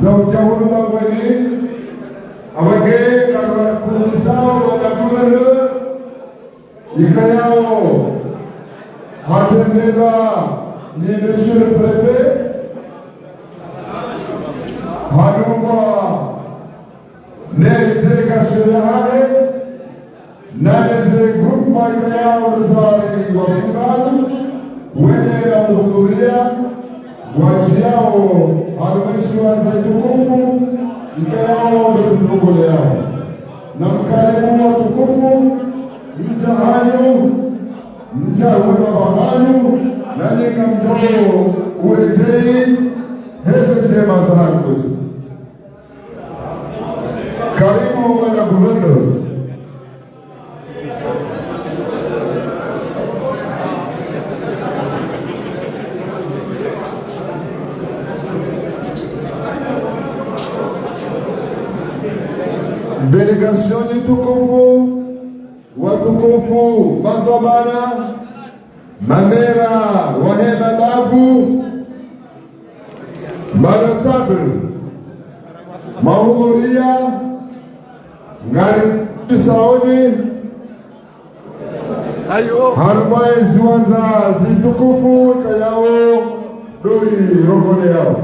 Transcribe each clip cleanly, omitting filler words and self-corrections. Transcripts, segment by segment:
za uchaguzi wa kweli awake karwa kunisao wakatumere ikayao hatendeka ni monsieur le préfet hadumba ne délégation ya hale na zile group ikayao rozari wa Sudan wene na kuhudhuria wajiao halmashauri za tukufu ikayao ndugu yao na mkarimu wa tukufu mtahanyo mjaona bahanyo na nika mtoto urejei hese jema zangu karibu bwana guvernor. Délégation du tukufu watukufu Bandobana Mamera Waheba Davu Manotable mahudhuria ngari Saudi harumaye ziwanza zitukufu kayao doi rogone yao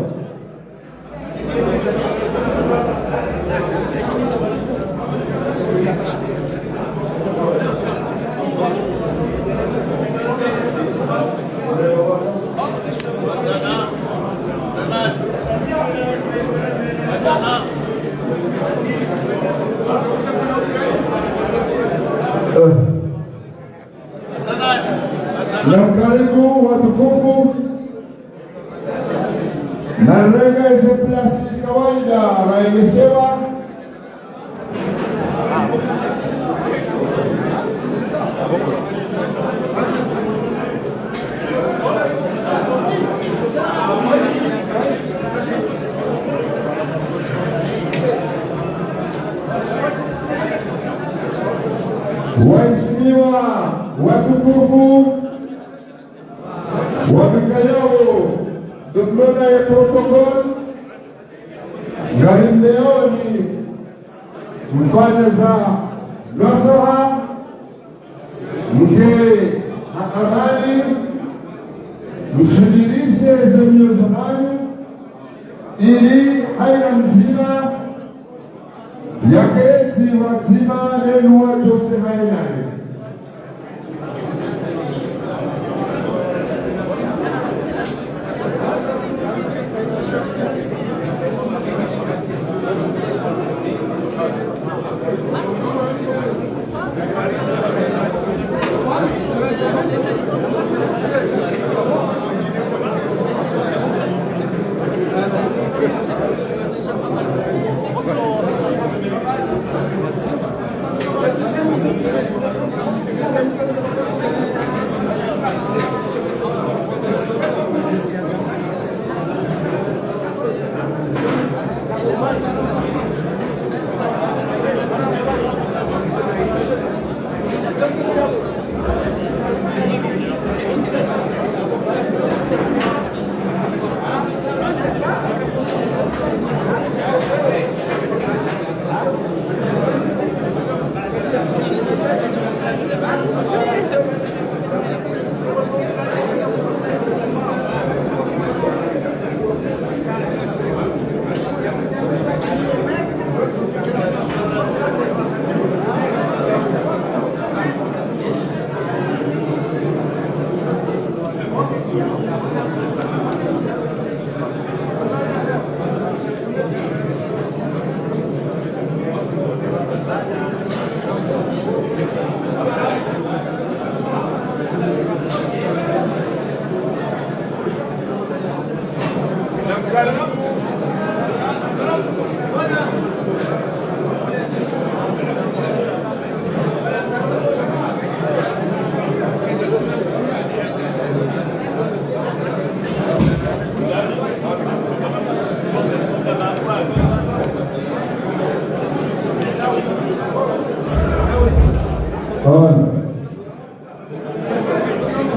na karibu watukufu na rega hizi plastiki kawaida raimeshewa waheshimiwa watukufu wamekayao dublona ya protokol garimleoni mfanya za nasaha mke amani msudirishe zemio zahayo ili haina mzima yake ziwazima nenu wa jose hainani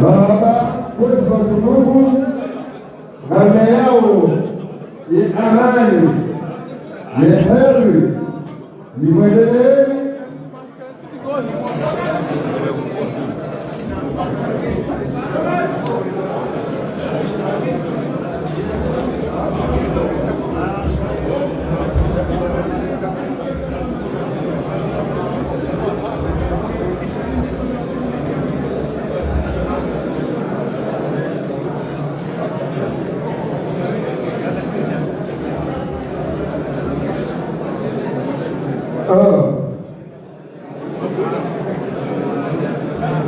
Baba, kwa tukufu, ngome yao ni amani. amani, ni heri, ni mwendeleo.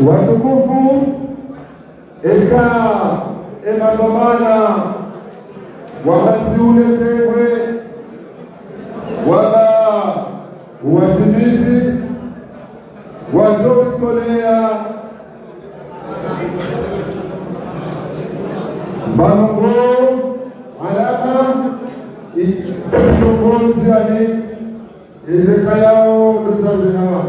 Watukufu, eka emagomana wakati ule tewe waba uwatimizi wazokolea bango alama itongozi ali izeka yao duzazina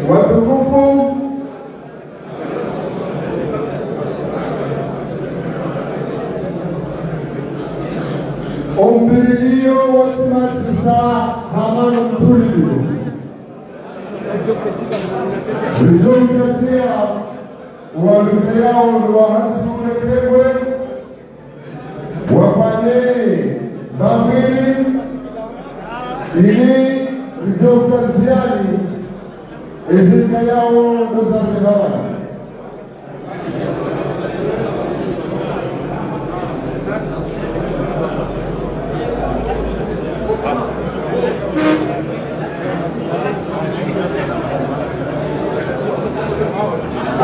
watukufu, ombililio wotimatisa hamano mtulivu rizomyatia walume yao wahansi ulekewe wafanye bambili ili rizokaziani ezeka yao dozazehawani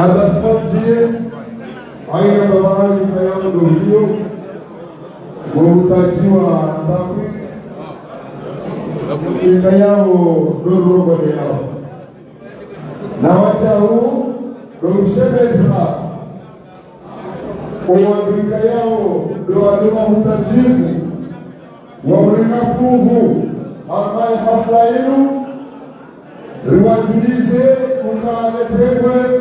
Adasfajie aina babali kayao dohio wautajiwa ndakwi ikayao dorogo yao na wachau domshebeza uwandika yao doaduma hutajivu waulingafuhu amai hafla inu riwajulize ukaaletegwe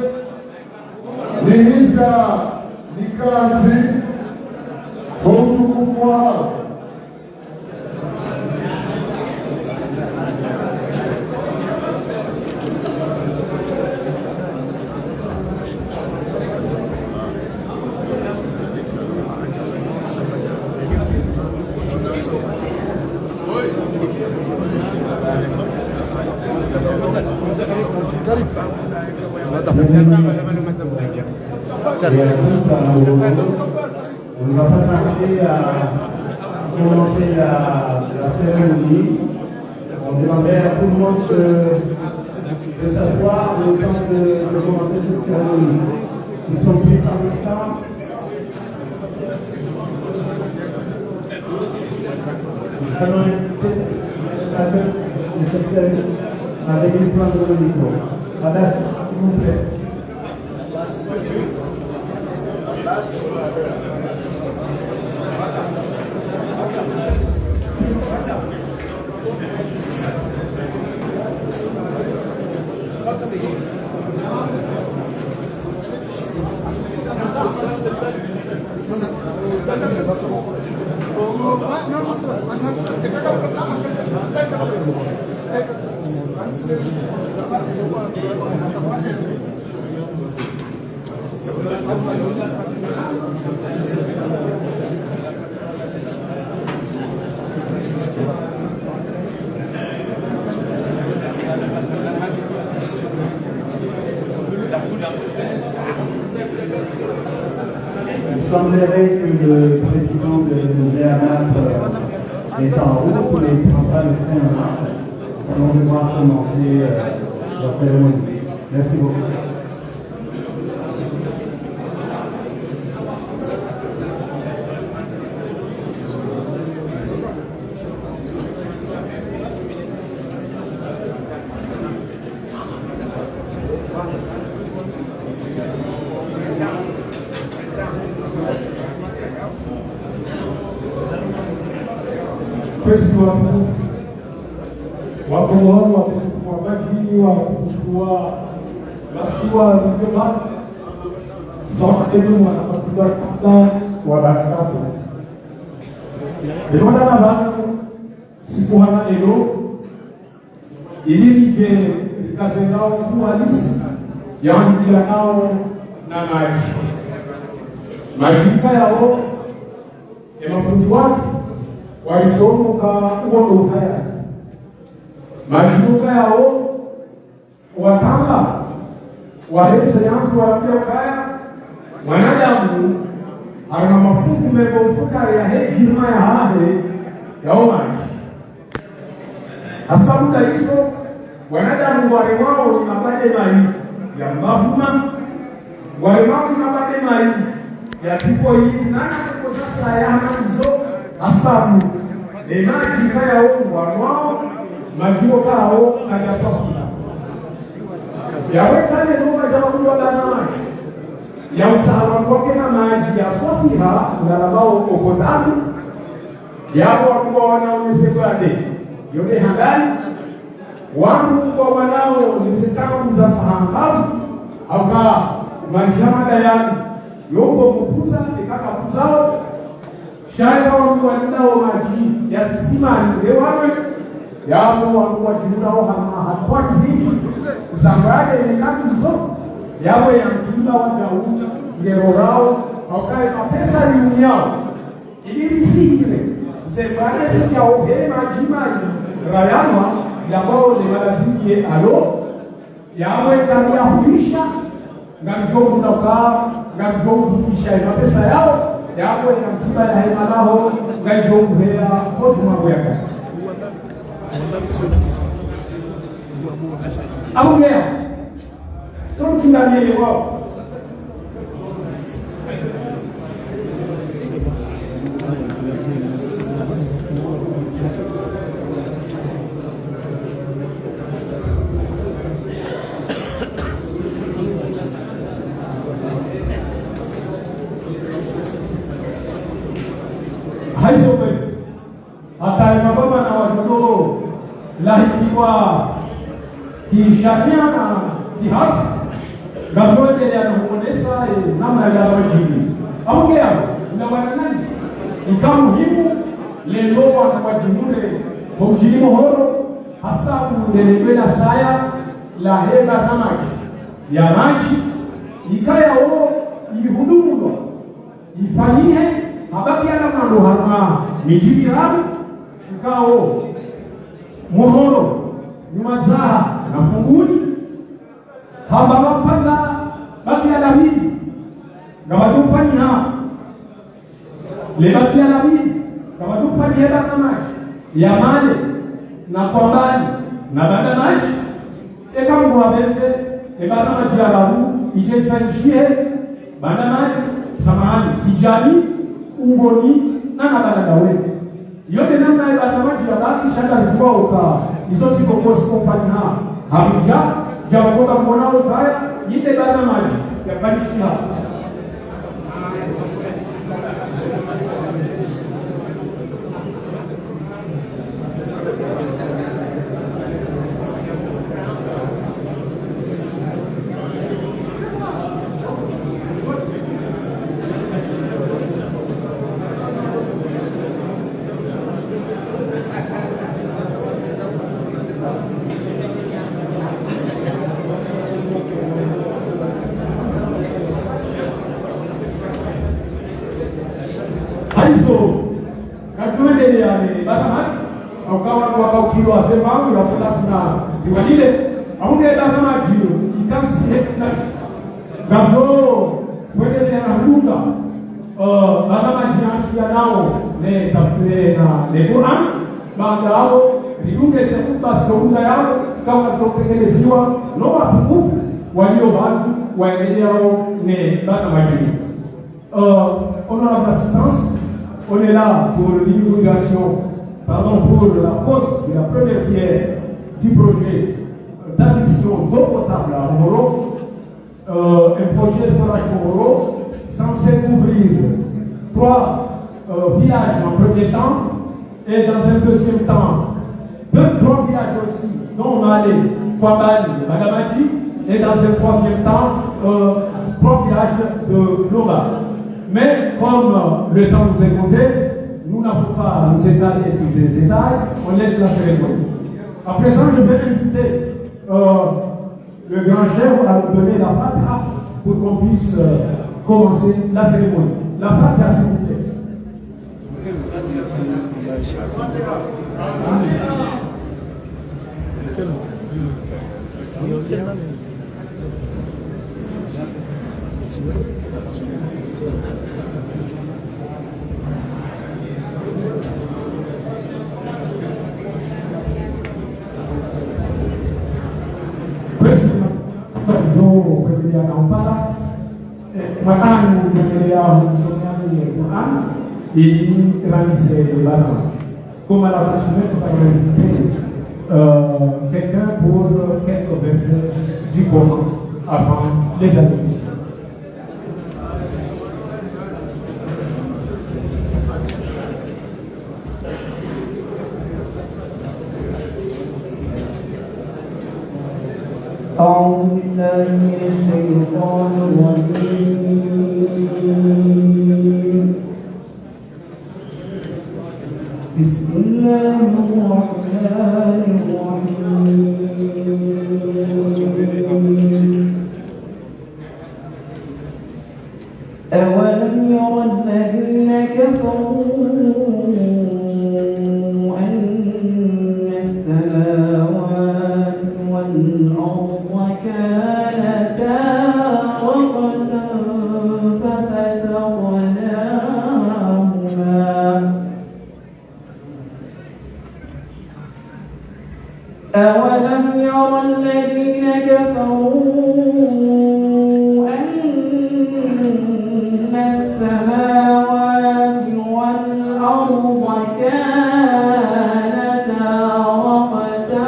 nihiza nikanzi kwa utukufu wao. On va s'attaquer à commencer la cérémonie. On demandait à tout le monde de s'asseoir le temps de commencer cette cérémonie. Nous sommes pris par le temps. Nous allons être de cette cérémonie avec une plante de micro. Adas, s'il vous plaît. Il semblerait que le président de Léanat est en route, mais il ne prend pas le frein en marche. On va devoir commencer la cérémonie. Merci beaucoup. président wakomoa watukufu wa Maji, watukufu wa Masiwa Mjoma, sote ni wanapatiwa kabla wa barakabu. Ndio maana siku hana leo ili kazi yao kuwa halisi ya njia yao na maji. Majika yao ya mafundi watu walisomo kwa uondo uhayati. Majika yao watanga wale sayansi wapia kaya wanadamu ana mafuku mevofuka ya hekima ya hahe ya maji. Asabu hizo wanadamu wale wao ni mabade mai ya mabuma, wale wao ni mabade mai ya kifo hii nana kwa sasa ya hizo asabu maji kaya wao majio kao kaja sofia yawe kale noma jamu wa dana ya usawa kwake na maji ya sofia unalabao kokotabu yao kwa wanaomesebade yote handani wangu kwa wanao nisitamu za fahamu au ka majamada yangu yombo kupuza ikaka kuzao shaya wangu wanao maji ya sisima ndewawe yao wangu wajinao hatuwa kizini usambaje nekati mzo yawe ya mkila wadau ngerorao au kae mapesa ni yao ili sikile sebane sikia ohe maji rayama yambao ni madadingie alo yawe kania huisha ngamjomu ndoka ngamjomu hukisha mapesa yao yawe na mkiba ya hemalaho ngamjomu hea kodu mambo yaka Abungea so mtingamiele wao haizo basi hata mababa na watoto lahikiwa kisharia na kihati gazoende ya kuonesha namna ya wajini aongea na wananchi ikawa muhimu lelo wakajimune kumjini mohoro hasa kundelewela saya la heba na maji ya maji ikaya o ihudumu ifanyie habaki ana mambo hapa mijini rabu ukao mohoro nyumazaha na funguni hamba wapata baki ya David na wadufani hapa le baki ya David na wadufani hela na maji ya male na kwambani na bada maji eka mungu wabenze ebada maji ya labu ije fanishie bada maji samahani ijali ungoni na bada dawe yote namna ya bada maji ya baki shaka rifua uka iso tiko kosi kompani habija jawaboga mwanao kaya yite bada maji ya fanishie kajuende ya baramaji au kawa kwa ukilo asemangu ya fulasina diwadile aunge baramaji ikamsi hekna gazo kwende na huda baramaji ya nao ne tapule na ne Quran baadao riunge sekuba sikuunda yao kama sikutekeleziwa no watukufu walio watu waendeleo ne baramaji honorable assistance. On est là pour l'inauguration, pour la pose de la première pierre du projet d'adduction d'eau potable à Moro, un projet de forage Moro censé couvrir 3 villages en premier temps Et dans un deuxième temps, trois villages aussi, dont on va aller, Kwambali, Magamaki, et dans un troisième temps, 3 villages de Lomba. Mais comme le temps nous est compté, nous n'avons pas à nous étaler sur les détails, on laisse la cérémonie. À présent, je vais inviter le grand chef à nous donner la fatra pour qu'on puisse commencer la cérémonie. La fatra, s'il vous plaît. Kuendelea na upala mwakani kuendelea msomani Quran ili ranise bana comme à la prochaine nous allons inviter quelqu'un pour quelques versets du Coran avant les admissions. أعوذ بالله من الشيطان الرجيم بسم الله الرحمن الرحيم أولم ير الذين كفروا أن السماوات والأرض كانتا رتقا ففتقناهما أولم ير الذين كفروا أن السماوات والأرض كانتا رتقا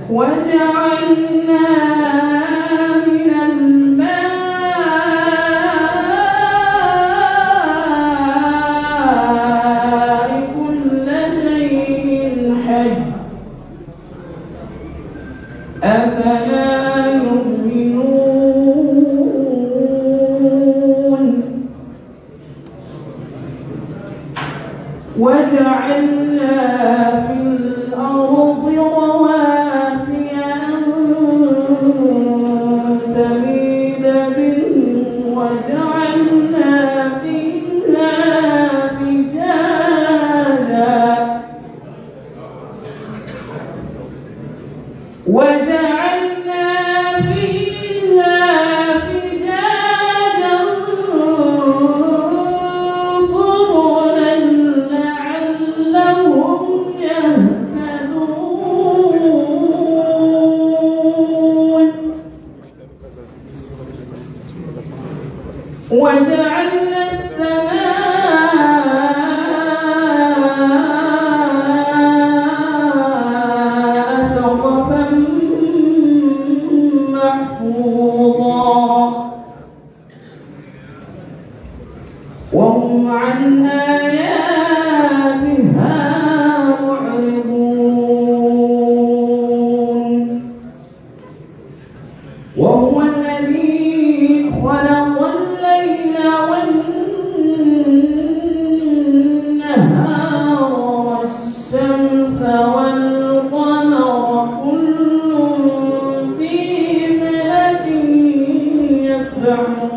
وجعلنا من الماء كل شيء حي أفلا يؤمنون وجعلنا في الأرض رواسي أن تميد بهم وجعلنا فيها فجاجا وجعلنا فيها فجاجا سبلا لعلهم يهتدون وجعلنا السماء سقفا محفوظا وهم عن آياتها معرضون وهو الذي خلق الليل والنهار والشمس والقمر كل في فلك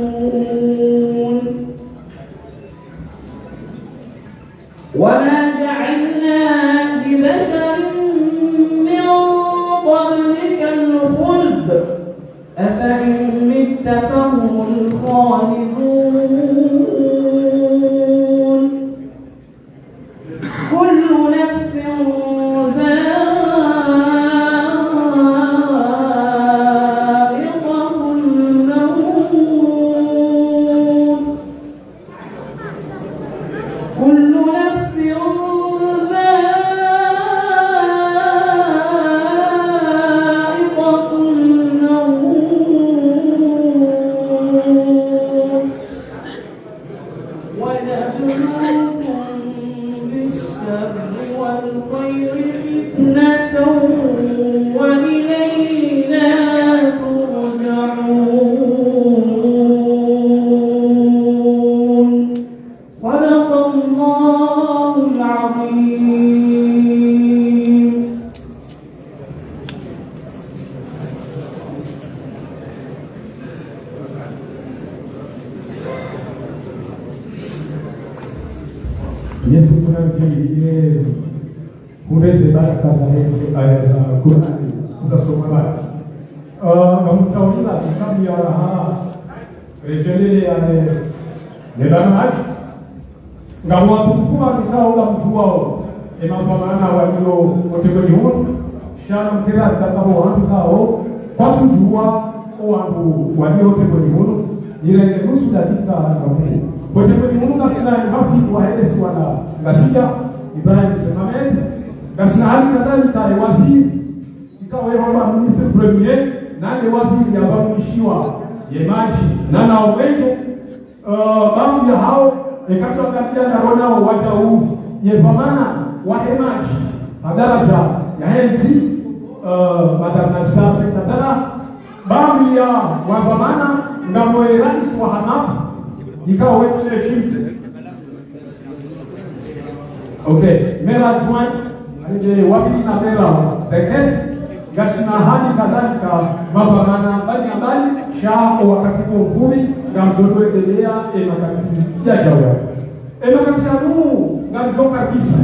يسبحون وما جعلنا لبشر من قبلك الخلد أفإن مت فهم الخالدون كل نفس ذائقة الموت كل نفس ذائقة الموت qui pour les débats à Kurani, ça se malade. Comme ça, on a dit, révéler les bananes. Ngamu atukua kikao la mtuao emapamana walio otegoni huo shana mkira takabo wantu kao kwatu jua wantu walio otegoni huo ile nusu dakika ngamu otegoni huo kasina hafi wa hedesi wala ngasija Ibrahim Semamed kasina hali kadhalika waziri ikawa yeye minister premier nani waziri ya bamushiwa yemaji na naomeje bamu ya hao ekatwa kabila na rona wacha huu yevamana wahemaji madaraja ya enzi madaraja sekatara bamu ya wavamana ngamo ya rais wa Hanafi ikawa wewe shiriki. Okay, mera juan ale wapi na mera teke gasina hadi kadhalika mavamana mbali sha wakati kwa ufumi na mtoto endelea makati ya jawa makati ya Mungu ngamtoka kabisa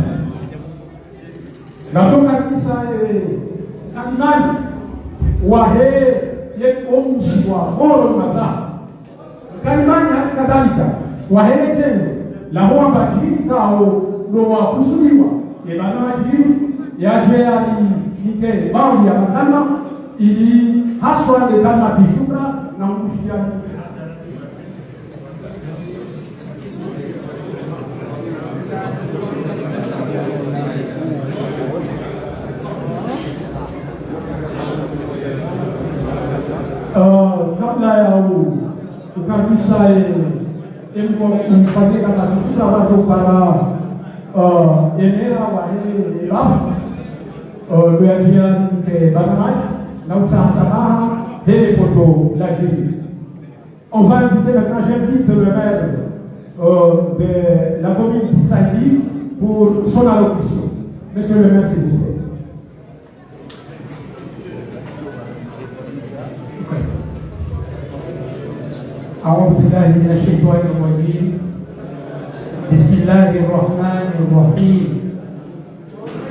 nani wahe ye omji wa horo maza kalimani kadhalika wahe tena la huwa bakiri kao no wa kusuliwa bana majiri yaje ali nike baadhi ya makana ili haswa de kama tishuka na mkushia kabla ya ukabisa emko mpandika na tufuta watu para enera wa hili luajia ke banamaj na utsasabaha hele poto la jiri. On va inviter maintenant, j'invite le maire de la commune de Saïdi pour son allocution. Monsieur le maire, s'il vous plaît. أعوذ بالله من الشيطان الرجيم بسم الله الرحمن الرحيم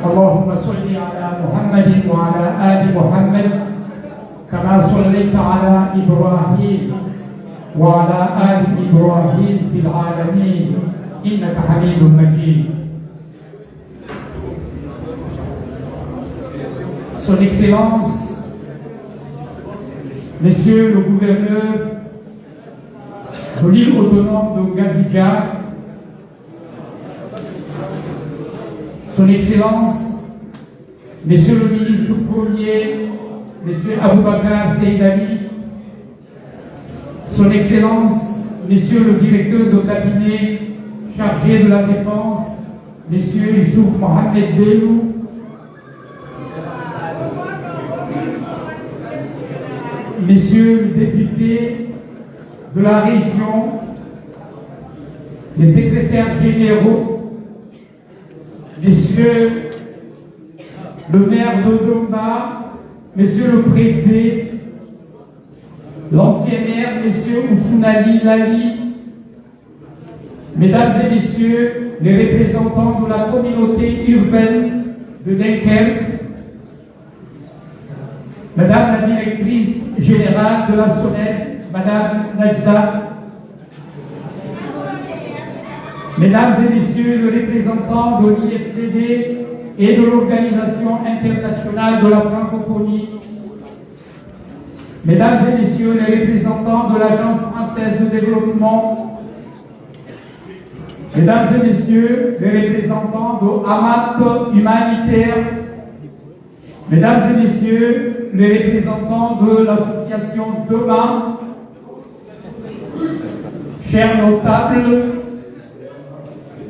اللهم صل على محمد وعلى آل محمد كما صليت على إبراهيم وعلى آل إبراهيم في العالمين إنك حميد مجيد. Son Excellence, Monsieur le gouverneur de l'île autonome de Gazidja, Son Excellence, Monsieur le ministre premier, Monsieur Aboubakar Seydani, Son Excellence, Monsieur le directeur de cabinet chargé de la défense, Monsieur Youssouf Mohamed Belou, Messieurs les députés de la région, les secrétaires généraux, Messieurs le maire de Domba, Monsieur le préfet, l'ancien maire, Monsieur Oussounali Lali, Mesdames et Messieurs les représentants de la communauté urbaine de Dunkerque, Madame la directrice générale de la SONED, Madame Najda, Mesdames et Messieurs les représentants de l'IFTD et de l'Organisation internationale de la francophonie, Mesdames et Messieurs les représentants de l'Agence française de développement, Mesdames et Messieurs les représentants de AMAP humanitaire, Mesdames et Messieurs les représentants de l'association Demain, chers notables,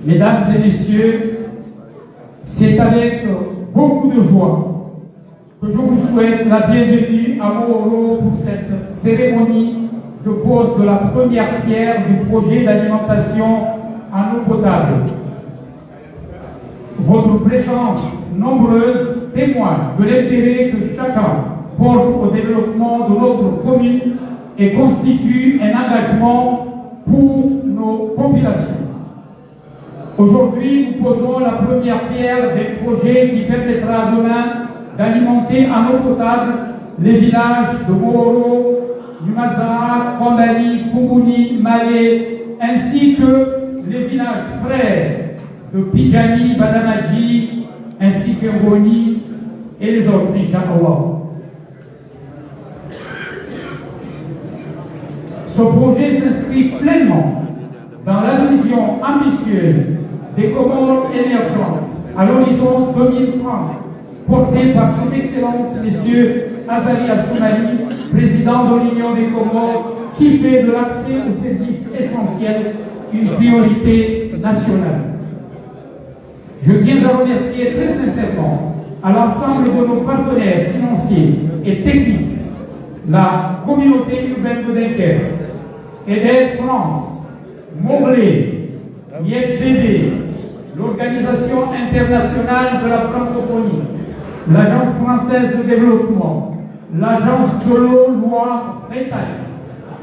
Mesdames et Messieurs, c'est avec beaucoup de joie que je vous souhaite la bienvenue à Moro pour cette cérémonie de pose de la première pierre du projet d'alimentation en eau potable. Votre présence nombreuse témoigne de l'intérêt que chacun porte au développement de notre commune et constitue un engagement pour nos populations. Aujourd'hui, nous posons la première pierre des projets qui permettra demain d'alimenter en eau potable les villages de Moro, Numazara, Kwambali, Koumouni, Malé, ainsi que les villages frères de Pijani, Badamaji, ainsi que Roni et les autres, Inch'Allah. Ce projet s'inscrit pleinement dans la vision ambitieuse des Comores émergentes à l'horizon 2030, portée par son Excellence M. Azali Assoumani, président de l'Union des Comores, qui fait de l'accès aux services essentiels une priorité nationale. Je tiens à remercier très sincèrement à l'ensemble de nos partenaires financiers et techniques, la communauté urbaine de Dunkerque, EDEL France, Morlaix, IFDD, l'Organisation internationale de la francophonie, l'Agence française de développement, l'Agence de l'eau Loire-Bretagne,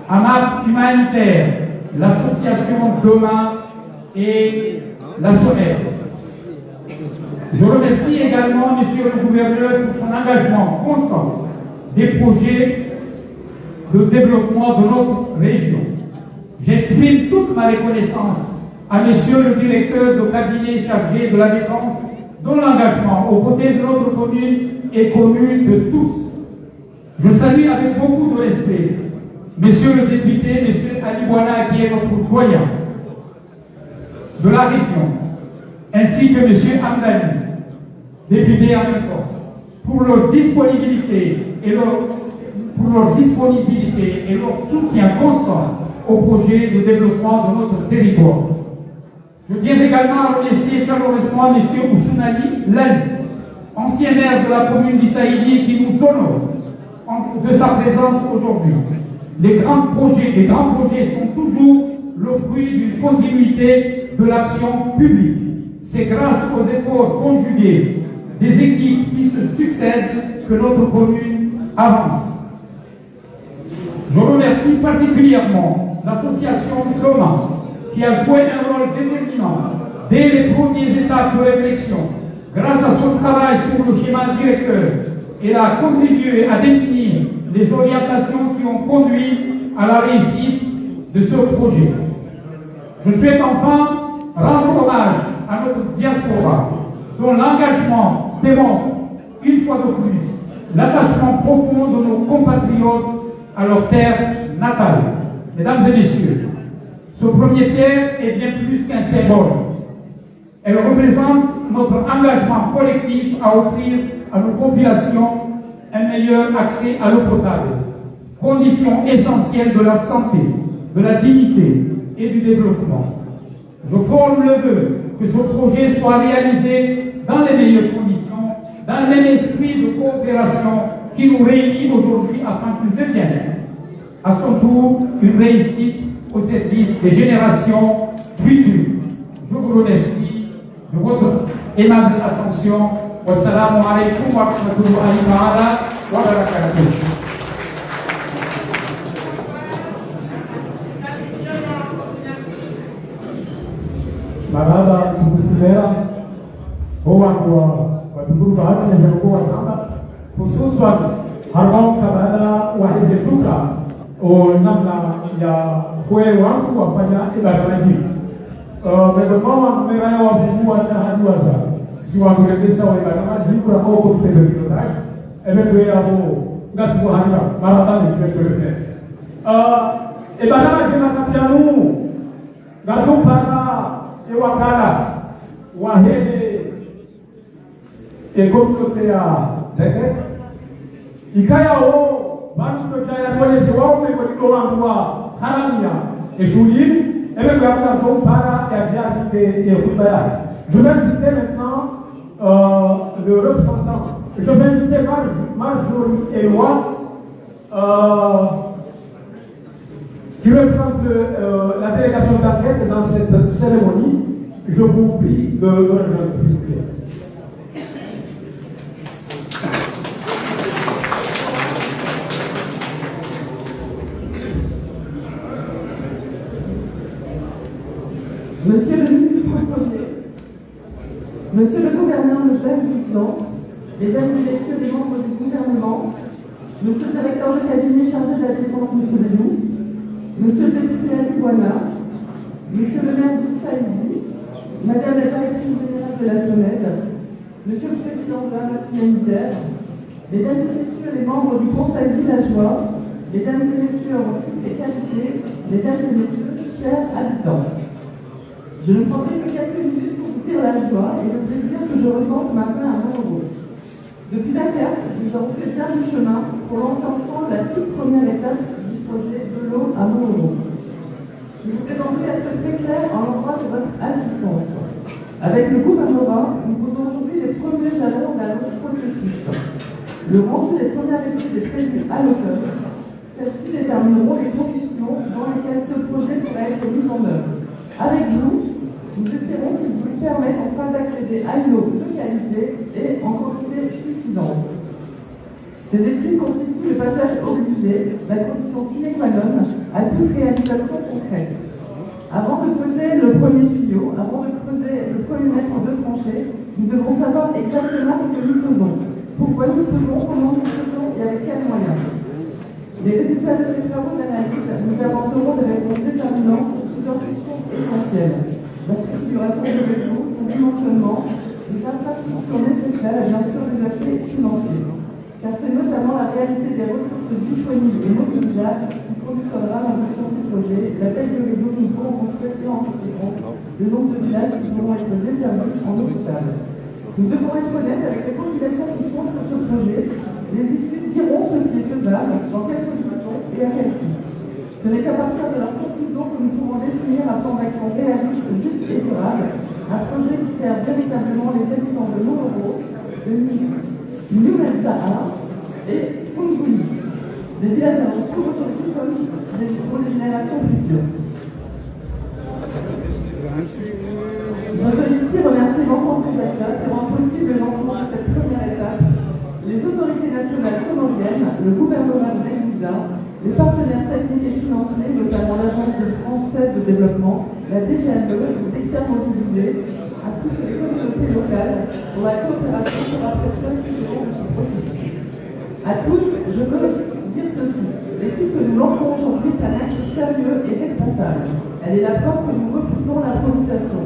AMAP Humanitaire, l'association Demain et la SONER. Je remercie également Monsieur le Gouverneur pour son engagement constant des projets de développement de notre région. J'exprime toute ma reconnaissance à Monsieur le Directeur de cabinet chargé de la défense, dont l'engagement aux côtés de notre commune est connu de tous. Je salue avec beaucoup de respect Monsieur le député, Monsieur Ali Bouana, qui est notre doyen de la région, ainsi que Monsieur Amdani, député en même temps, pour leur disponibilité et leur soutien constant au projet de développement de notre territoire. Je tiens également à remercier chaleureusement M. Oussounali Lani, ancien maire de la commune d'Issaïdi, qui nous honore de sa présence aujourd'hui. Les grands projets sont toujours le fruit d'une continuité de l'action publique. C'est grâce aux efforts conjugués des équipes qui se succèdent que notre commune avance. Je remercie particulièrement l'association Demain, qui a joué un rôle déterminant dès les premières étapes de réflexion. Grâce à son travail sur le schéma directeur, elle a contribué à définir les orientations qui ont conduit à la réussite de ce projet. Je souhaite enfin rendre hommage à notre diaspora, dont l'engagement démontre une fois de plus l'attachement profond de nos compatriotes à leur terre natale. Mesdames et messieurs, ce premier pierre est bien plus qu'un symbole. Elle représente notre engagement collectif à offrir à nos populations un meilleur accès à l'eau potable, condition essentielle de la santé, de la dignité et du développement. Je forme le vœu que ce projet soit réalisé dans les meilleures conditions, dans le même esprit de coopération qui nous réunit aujourd'hui afin qu'il devienne à son tour une réussite au service des générations futures. Je vous remercie de votre aimable attention. Wassalamu alaikum wa rahmatullahi wa barakatuh. Marada kukusimera huwa watukuru baada ya kuwa sana hususan harmon kabada wahizetuka namna ya kwe wangu wafanya ibada hii megoma mmera wa bibua ta haduaza si wakurekesa wa ibada hii kwa kwa kutendekio dai emewe hapo ngasi wa hanga marada ni kesore ibada jina katianu ngatu para ewakala wahehe egokote ya deke ikaya o bantu kaya kwenye siwaume kwa kido wangu wa haramia eshuli ebe kwa kwa para ya viaje de kumbaya. Je vais inviter maintenant le représentant. Je vais inviter Marjorie Eloi qui représente la délégation d'Athlètes dans cette cérémonie. Je vous prie de rejoindre, s'il vous plaît. Monsieur le ministre, Monsieur le gouverneur Le Président, Mesdames et Messieurs les membres du gouvernement, Monsieur le directeur de cabinet chargé de la défense, Monsieur Ledoux, Monsieur le député Ali Bouana, Monsieur le maire d'Issaïdi, Madame la directrice générale de la SONED, Monsieur le président de la militaire, Mesdames et Messieurs les membres du Conseil villageois, Mesdames et Messieurs en toutes les qualités, Mesdames et Messieurs, chers habitants. Je ne prendrai que quelques minutes pour vous dire la joie et le plaisir que je ressens ce matin à Montauban. Depuis Dakar, nous avons fait bien du chemin pour lancer ensemble la toute première étape du projet de l'eau à Montauban. Je voudrais donc être très clair en l'endroit de votre assistance. Avec le gouvernement, nous posons aujourd'hui les premiers jalons d'un long processus. Le rendu des premières études est prévu à l'automne. Celles-ci détermineront les conditions dans lesquelles ce projet pourrait être mis en œuvre. Avec nous, nous espérons qu'il vous permette enfin d'accéder à une eau de qualité et en quantité suffisante. Ces études constituent le passage obligé, la condition sine qua non à toute réalisation concrète. Avant de poser le premier tuyau, avant de creuser le premier mètre de tranchée, nous devons savoir exactement ce que nous faisons, pourquoi nous faisons, comment nous faisons et avec quels moyens. Les résultats de ces travaux d'analyse nous apporteront des réponses déterminantes pour plusieurs questions essentielles. La structuration de réseau, son dimensionnement, les infrastructures nécessaires et bien sûr les aspects financiers. Car c'est notamment la réalité des ressources disponibles et mobilisables qui conduira l'ambition du projet, la taille de réseau que nous pourrons construire et en conséquence le nombre de villages qui pourront être desservis en eau potable. Nous devons être honnêtes avec les populations qui comptent sur ce projet. Les études diront ce qui est faisable, dans quelles conditions et à quel prix. Ce n'est qu'à partir de leurs conclusions que nous pourrons définir un plan d'action réaliste, juste et durable, un projet qui sert véritablement les habitants de Montauban, de Nioumelzaha et Koungouni, des villages à sous autorité comme pour les générations futures. Je veux ici remercier l'ensemble des acteurs qui rendent possible le lancement de cette première étape, les autorités nationales comoriennes, le gouvernement de l'Église, les partenaires techniques et financiers, notamment l'Agence française de développement, la DGNE, les experts mobilisés, ainsi que les communautés locales pour la coopération sera précieuse tout au long de ce processus. À tous, je veux dire ceci. L'équipe que nous lançons aujourd'hui est un acte sérieux et responsable. Elle est la preuve que nous refusons l'improvisation.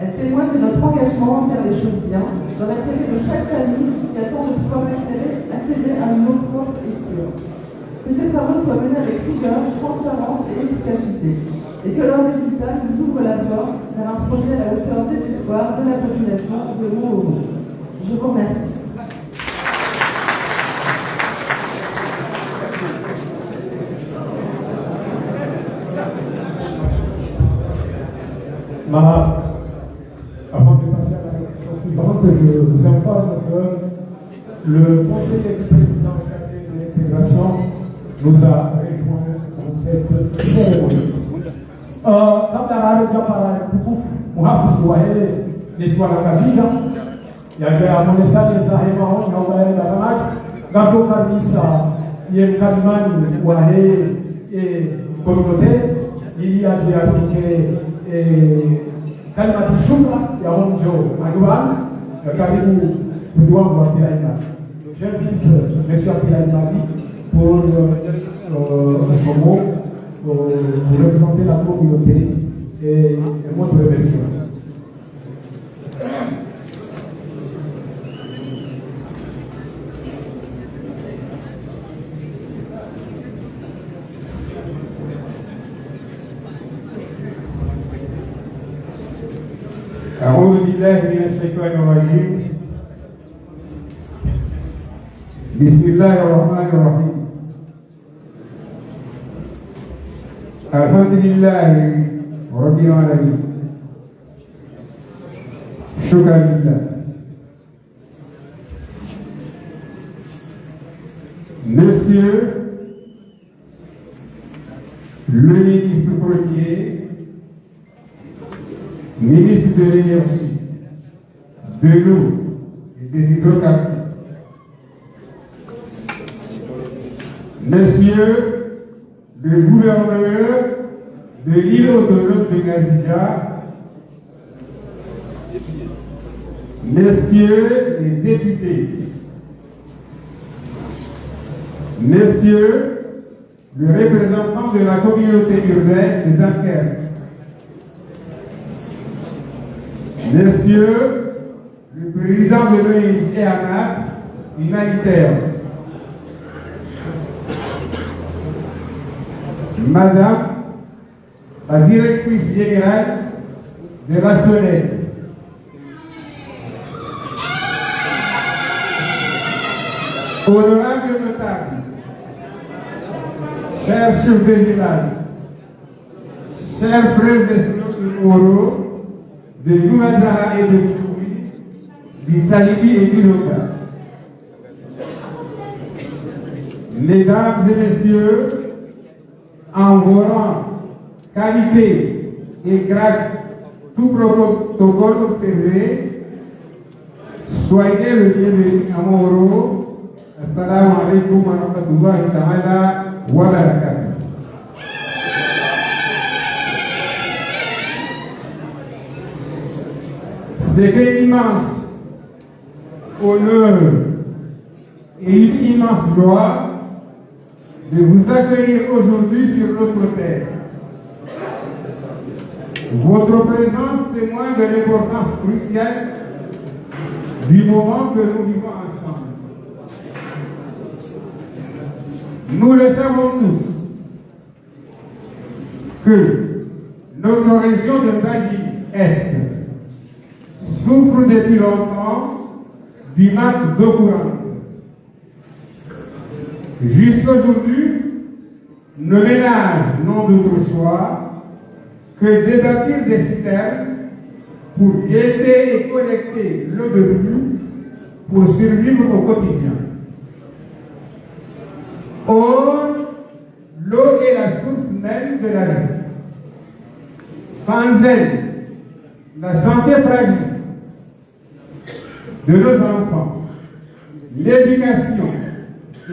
Elle témoigne de notre engagement à faire les choses bien, dans l'intérêt de chaque famille qui attend de pouvoir accéder à une eau propre et sûre. Que ces travaux soient menés avec rigueur, transparence et efficacité, et que leurs résultats nous ouvrent la voie vers un projet à la hauteur des espoirs de la population de Montauban. Je vous remercie. Avant de passer à la question suivante, je vous informe que le conseiller du président de l'intégration nous a rejoint dans cette cérémonie. Kabla hajapata tukufu muhafu wae niswa na kazija ya amonesa za hema honi na ubaya na ramaki gato kabisa ye mkalimani wae communauté ili ajiapike kalimati shukra ya honjo aduan karibu kudiwangu wa Pilaimani. J'invite M. Pilaimani pour son mot, pour représenter la communauté et votre remerciement. أعوذ بالله من الشيطان الرجيم. بسم الله الرحمن الرحيم. الحمد لله رب العالمين. شكرا لله. Monsieur le ministre premier, ministre de l'énergie, de l'eau et des hydrocarbures, Monsieur le gouverneur de l'île autonome de Nazija, Messieurs les députés, Messieurs le représentant de la communauté urbaine de Dunkerque, Messieurs le président de l'ONG AMAP humanitaire, Madame la directrice générale de la SONED, honorables notables, chers chefs de village, chers présidents moraux de Louazara et de Fouy, du Salibi et du Loka, mesdames et messieurs, en vos rangs, qualité et grade, tout protocole observé, soyez le bienvenu à Moro. Assalamu alaikum wa rahmatullahi ta'ala wa barakatuh. C'est un immense honneur et une immense joie de vous accueillir aujourd'hui sur notre terre. Votre présence témoigne de l'importance cruciale du moment que nous vivons ensemble. Nous le savons tous que notre région de Badji-Est souffre depuis longtemps du manque d'eau courante. Jusqu'aujourd'hui, nos ménages n'ont d'autre choix que de bâtir des citernes pour guetter et collecter l'eau de pluie pour survivre au quotidien. Or, l'eau est la source même de la vie. Sans elle, la santé fragile de nos enfants, l'éducation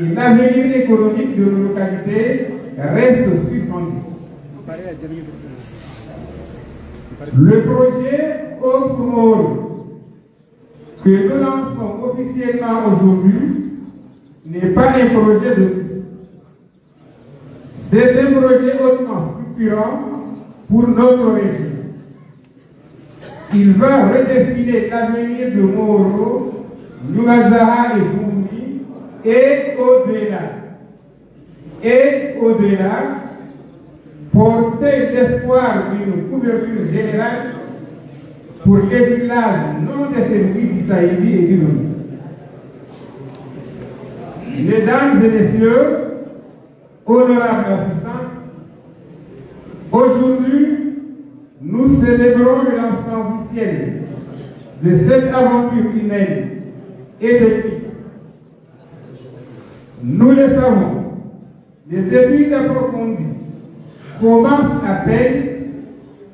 et l'avenir économique de nos localités restent suspendus. Le projet Eau que nous lançons officiellement aujourd'hui n'est pas un projet de plus. C'est un projet hautement structurant pour notre région. Il va redessiner l'avenir de Moro, Louazara et Boumi et au-delà. Et au-delà, porter l'espoir d'une couverture générale pour les villages non desservis du Saïdi et du Lomi. Mesdames et messieurs, honorables assistants, aujourd'hui, nous célébrons le lancement officiel de cette aventure humaine et technique. Nous le savons, les études approfondies commencent à peine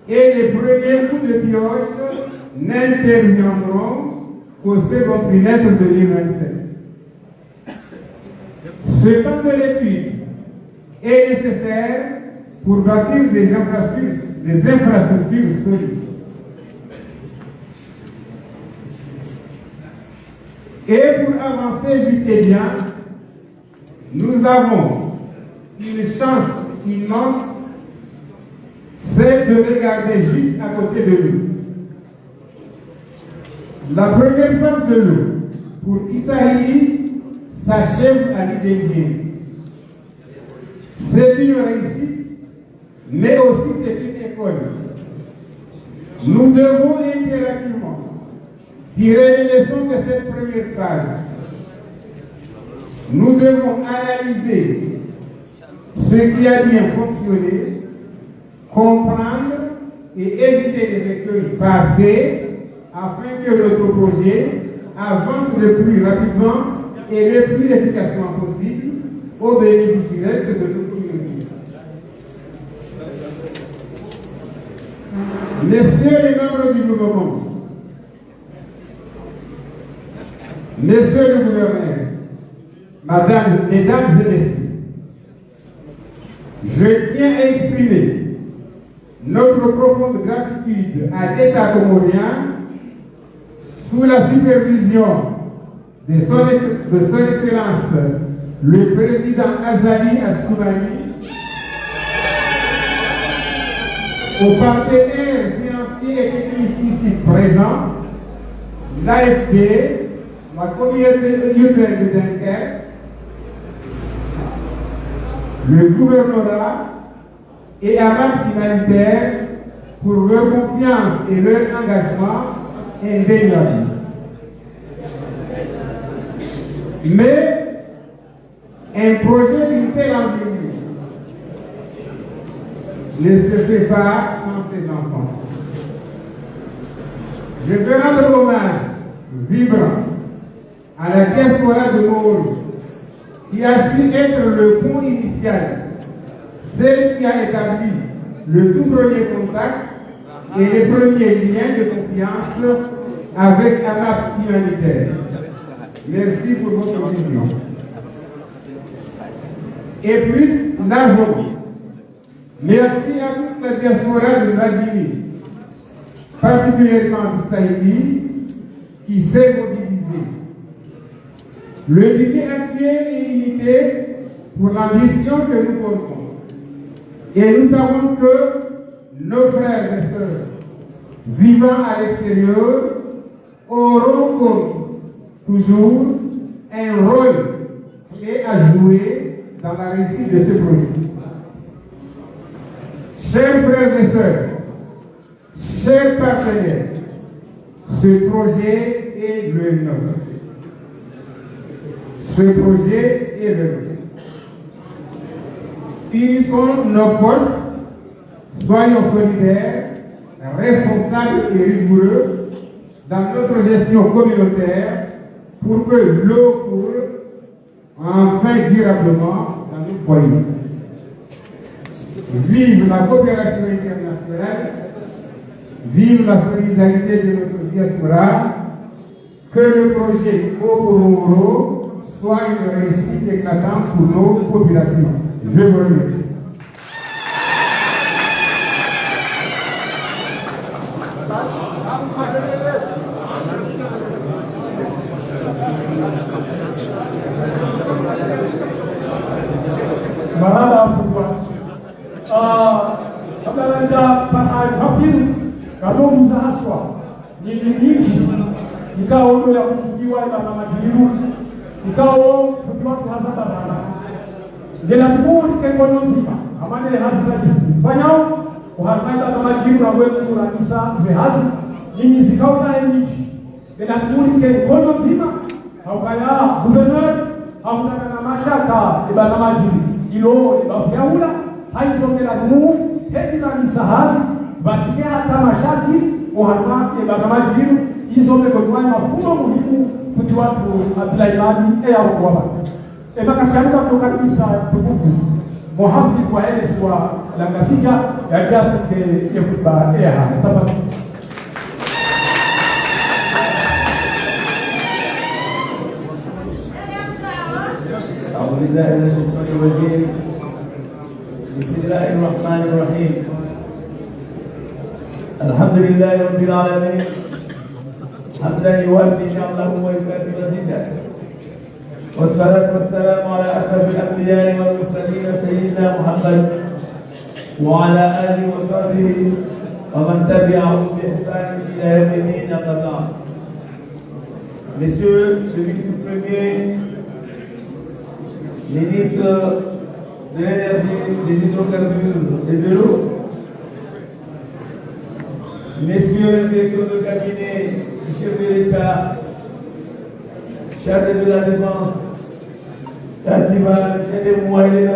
et les premiers coups de pioche n'interviendront qu'au second trimestre 2027. Ce temps de l'étude est nécessaire pour bâtir des infrastructures solides. Et pour avancer vite et bien, nous avons une chance immense, celle de regarder juste à côté de nous. La première phase de l'eau pour Itaïli s'achève à l'Idjédjien. C'est une réussite, mais aussi c'est une école. Nous devons impérativement tirer les leçons de cette première phase. Nous devons analyser ce qui a bien fonctionné, comprendre et éviter les écueils passés afin que notre projet avance le plus rapidement et le plus efficacement possible au bénéfice direct de nos communautés. Messieurs les membres du gouvernement, messieurs le gouverneur, mesdames et messieurs, je tiens à exprimer notre profonde gratitude à l'État comorien sous la supervision de son Excellence le président Azali Assoumani, aux partenaires financiers et techniques ici présents, l'AFD, la communauté urbaine de Dunkerque, le gouvernorat et AMAP humanitaire pour leur confiance et leur engagement indéniable. Mais un projet d'une telle envergure ne se fait pas sans ses enfants. Je veux rendre hommage vibrant à la diaspora de Moro, qui a su être le pont initial, celle qui a établi le tout premier contact et les premiers liens de confiance avec AMAP humanitaire. Merci pour votre vision. Et plus largement, merci à toute la diaspora de Majini, particulièrement de Saïdi, qui s'est mobilisée. Le budget actuel est limité pour l'ambition que nous portons. Et nous savons que nos frères et sœurs vivant à l'extérieur auront comme toujours un rôle clé à jouer dans la réussite de ce projet. Chers frères et sœurs, chers partenaires, ce projet est le nôtre. Ce projet est le nôtre. Unissons nos forces, soyons solidaires, responsables et rigoureux dans notre gestion communautaire pour que l'eau coule enfin durablement dans nos foyers. Vive la coopération internationale, vive la solidarité de notre diaspora, que le projet Okororo soit une réussite éclatante pour nos populations. Je vous remercie. Marada Fouad. Abalanja Pasal Hapil, kalau usaha swa, jadi jika ya kusudiwa na majiru, jika kutuwa kuhasa barana. Dalam pun ekonomi, amane hasil banyak, uharmaita na majiru na wewe sura Isa zehazi, nyinyi zikauza nchi. Dalam pun ekonomi, haukaya gubernur, haukana na mashaka ibana majiru. Ilo ibafiaula haizongera mu hedina misahazi batike hata mashaki uharma ibakamajiru izome kwa mafumo muhimu futi watu atlaimani ya kwa ebakachanuka kwa kabisa tukufu muhammad kwa elesi wa langasija ya yake yekuba ya tafadhali. أعوذ بالله من الشيطان الرجيم. بسم الله الرحمن الرحيم. الحمد لله رب العالمين حمدا يوافي نعمه ويكافئ مزيده. والصلاة والسلام على أشرف الأنبياء والمرسلين سيدنا محمد وعلى آله وصحبه ومن تبعهم بإحسان إلى يوم الدين. أما بعد. Messieurs le vice-premier, ministre de l'énergie, des hydrocarbures et de l'eau, messieurs le directeur de cabinet du chef de l'État, chargé de la défense, Tatima, chef de Mouaïle,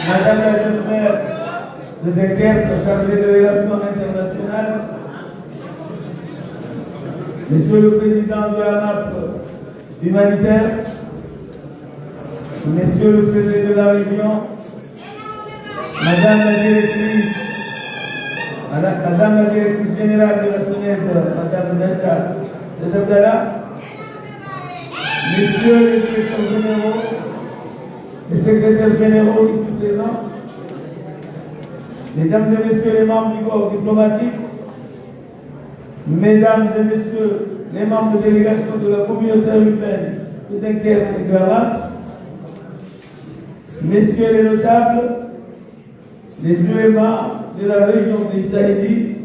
Madame la Jeune-Mère de Dunkerque, chargée de relations internationales, Monsieur le Président de l'AMAP humanitaire, Monsieur le Président de la région, Madame la Directrice générale de la SONED, Madame Delta Abdallah, Messieurs les directeurs généraux, les secrétaires généraux ici présents, Mesdames et messieurs les membres du corps diplomatique, mesdames et messieurs les membres de délégation de la communauté européenne de Dunkerque et de Arras, messieurs les notables, les UEMA de la région de Italie,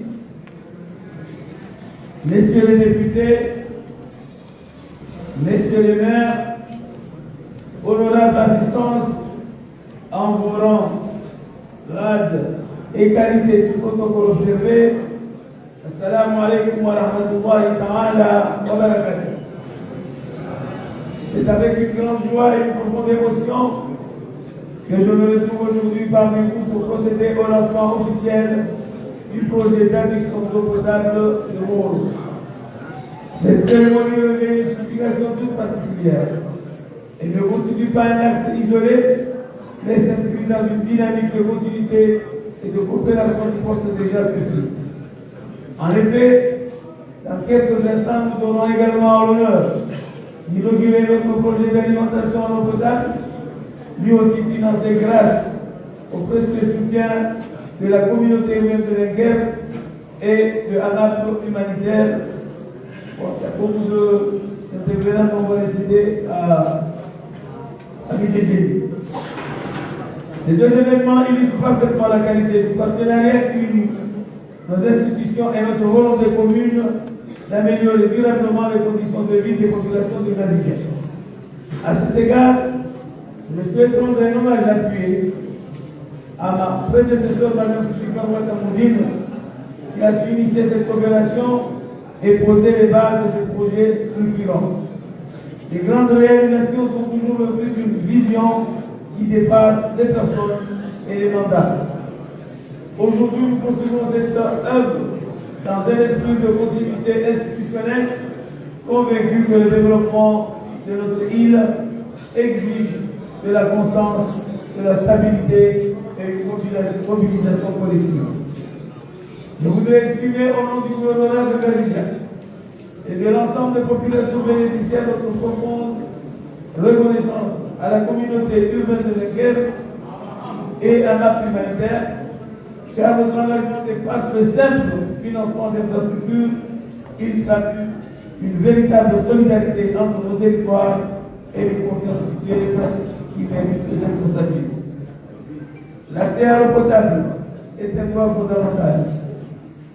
messieurs les députés, messieurs les maires, honorable assistance en vos rangs, grades et qualité du protocole observé, Assalamu alaikum wa rahmatullahi ta'ala wa barakatuh. C'est avec une grande joie et une profonde émotion que je me retrouve aujourd'hui parmi vous pour procéder au lancement officiel du projet d'adduction d'eau potable de Moro. Cette cérémonie revêt une signification toute particulière. Elle ne constitue pas un acte isolé, mais s'inscrit dans une dynamique de continuité et de coopération qui porte déjà ses fruits. En effet, dans quelques instants, nous aurons également l'honneur d'inaugurer notre projet d'alimentation en eau potable, lui aussi financé grâce au précieux soutien de la communauté humaine de Dunkerque et de ANAP humanitaire. Bon, il y a beaucoup d'intervenants qu'on va les citer à BGG. Ces deux événements illustrent parfaitement la qualité du partenariat qui unit nos institutions et notre volonté commune d'améliorer durablement les conditions de vie des populations du Brésil. À cet égard, je souhaite rendre un hommage appuyé à ma prédécesseur, Mme Sifika Ouattamoudine, qui a su initier cette coopération et poser les bases de ce projet structurant. Les grandes réalisations sont toujours le fruit d'une vision qui dépasse les personnes et les mandats. Aujourd'hui, nous construisons cette œuvre dans un esprit de continuité institutionnelle, convaincu que le développement de notre île exige de la constance, de la stabilité et une mobilisation collective. Je voudrais exprimer au nom du gouvernement de Brésil et de l'ensemble des populations bénéficiaires notre profonde reconnaissance à la communauté urbaine de Dunkerque et à l'AP humanitaire, car notre engagement dépasse le simple financement d'infrastructures. Il traduit une véritable solidarité entre nos territoires et une confiance mutuelle qui mérite d'être saluée. L'accès à l'eau potable est un droit fondamental.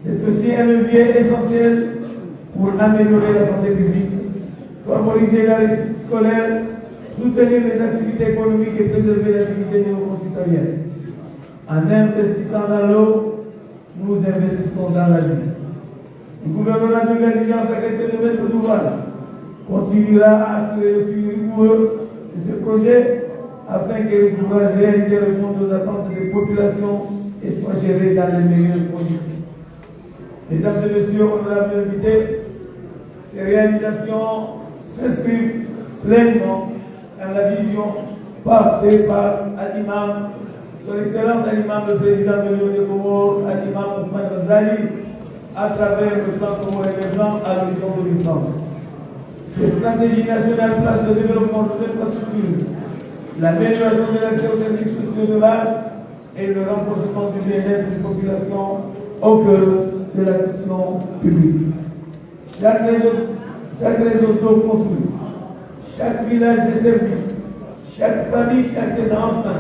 C'est aussi un levier essentiel pour améliorer la santé publique, favoriser la réussite scolaire, soutenir les activités économiques et préserver la dignité de nos concitoyens. En investissant dans l'eau, nous investissons dans la vie. Le gouvernement de Gaziga, en sa qualité de maître d'ouvrage, continuera à assurer le suivi rigoureux de ce projet afin que les ouvrages réalisés répondent aux attentes des populations et soient gérés dans les meilleures conditions. Mesdames et messieurs, honorables invités, ces réalisations s'inscrivent pleinement dans la vision portée par l'imam, son excellence l'imam, le président de l'Union des Comores, l'imam Ousmane Ghazali, à travers le plan Comore émergent à l'horizon 2030. Cette stratégie nationale place le développement de l'infrastructure, l'amélioration de l'accès aux services sociaux de base et le renforcement du bien-être des populations au cœur de l'action publique. Chaque réseau d'eau construit, chaque village desservi, chaque famille qui accède enfin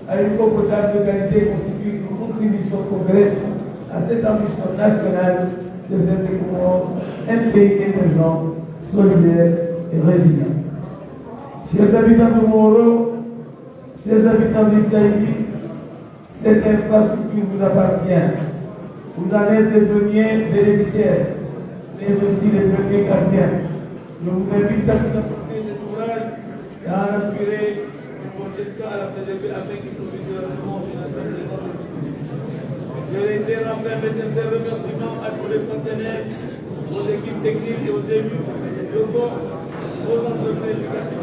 à une eau potable de qualité constitue une contribution concrète à cette ambition nationale de faire des Comores un pays émergent, solidaire et résilient. Chers habitants de Moro, chers habitants d'Italie, cette infrastructure vous appartient. Vous en êtes les premiers bénéficiaires, mais aussi les premiers gardiens. Je vous invite à supporter cet ouvrage et à en assurer une bonne gestion à la préserver afin qu'il profite de la demande de la santé. Je réitère enfin mes sincères remerciements à tous les partenaires, aux équipes techniques et aux élus locaux, aux entreprises éducatives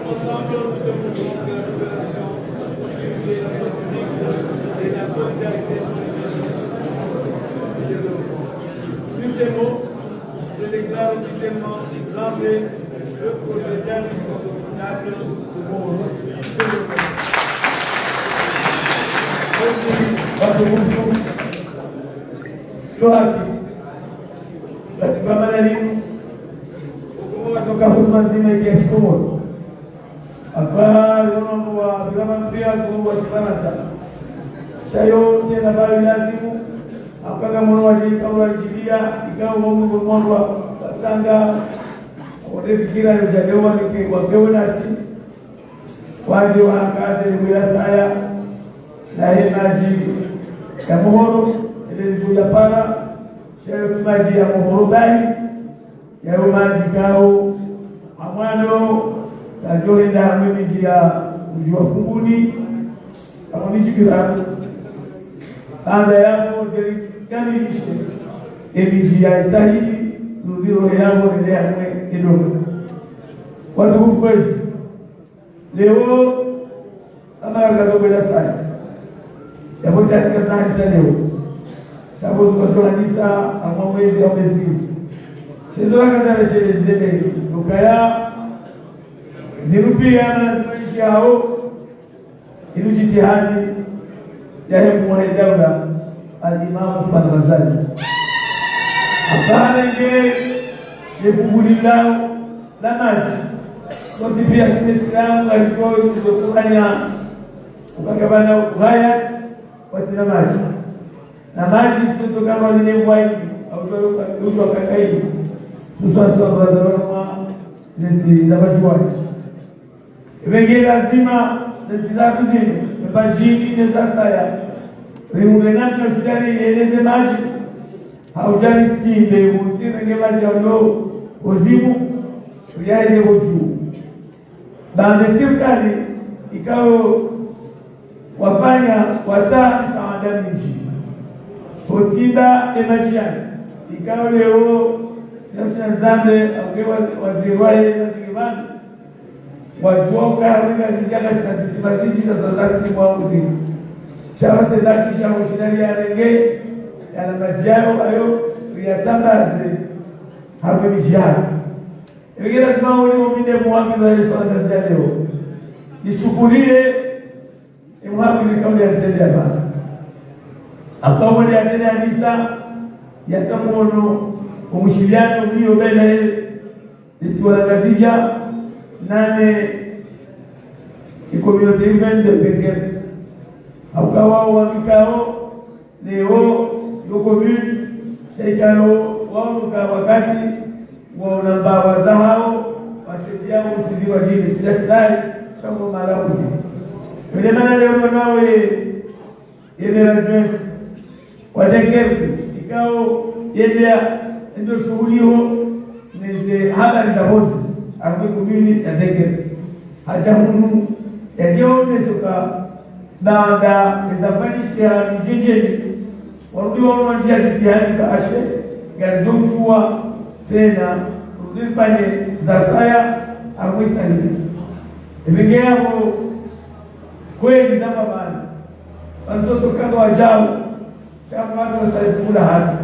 ensemble, nous demandons que la coopération et la politique et la solidarité sur ces mots, je déclare officiellement lancé le projet d'adduction potable de Moro. watukufu yohaki katika manalimu kutoka huduma nzima ikiashukuru akbar unaomba bila mpia kwa shikanata shayo tena bali lazimu akaga mwana waje kaula jilia ikao Mungu mwana sanga wote fikira yajadewa ni kwa nasi waje wakaze bila saya na maji ya muhoro ile juu ya para shayo maji ya muhoro bali ya maji kao amwano tajoenda mimi ya ujua funguni kama nishikira baada yapo kamilishe njia sahihi ndio yao ndio yamwe kidogo watu kukwezi leo kama kadogo sana yapo sasa sana leo sababu tunaanza kama mwezi au mwezi hizo wakati zile ukaya zirupia na zimaishi hao ili jitihadi ya muhaidawla al-Imam al-Ghazali apane ye kubulilao la maji kwa pia Islam alitoa kufanya ukakabana haya kwa tina maji na maji sio kama ile mvua au ndio kakai tusasa bazaroma nzi za bajuani wengine lazima nzi za kuzini bajini na za taya rimulenana shidani eleze maji haujani timbe uzirenge maji ndio uzimu uyaje uju baada serikali ikao wafanya wataa saada miji hotiba emajiani ikao leo sasa zambe au wazirwaye na kibani wajoka wanga zijaga zisimazizi sasa zati mwa uzimu chama sedaki cha mshindani ya renge yana majao hayo yatangaze hapo mijana wengine lazima wale waminde muambi za Yesu anasema leo nishukurie muambi kama ya tendea bana hapa wale atenda kanisa yatamuono umshiliano hiyo mbele isiwala gazija nane ikomilote mbele pekee Haukawa wakikao leo yuko mimi sheikano wao wakati wanaomba zao wasaidia msisi wa jini silasai kama malawi wale maana leo nao ile rajwe wadengevu ikao yeye ndio shughuli hiyo ni habari za wote ambapo kumini ya dengevu hajamu yajione soka baada izafanyishia mjijeni warudi wanjia jitihadi kaashe garjumfua sena rudifanye za saya amwitani imegeapo kweli za babani wanzoso kando wajao kama watu wasaifula hadi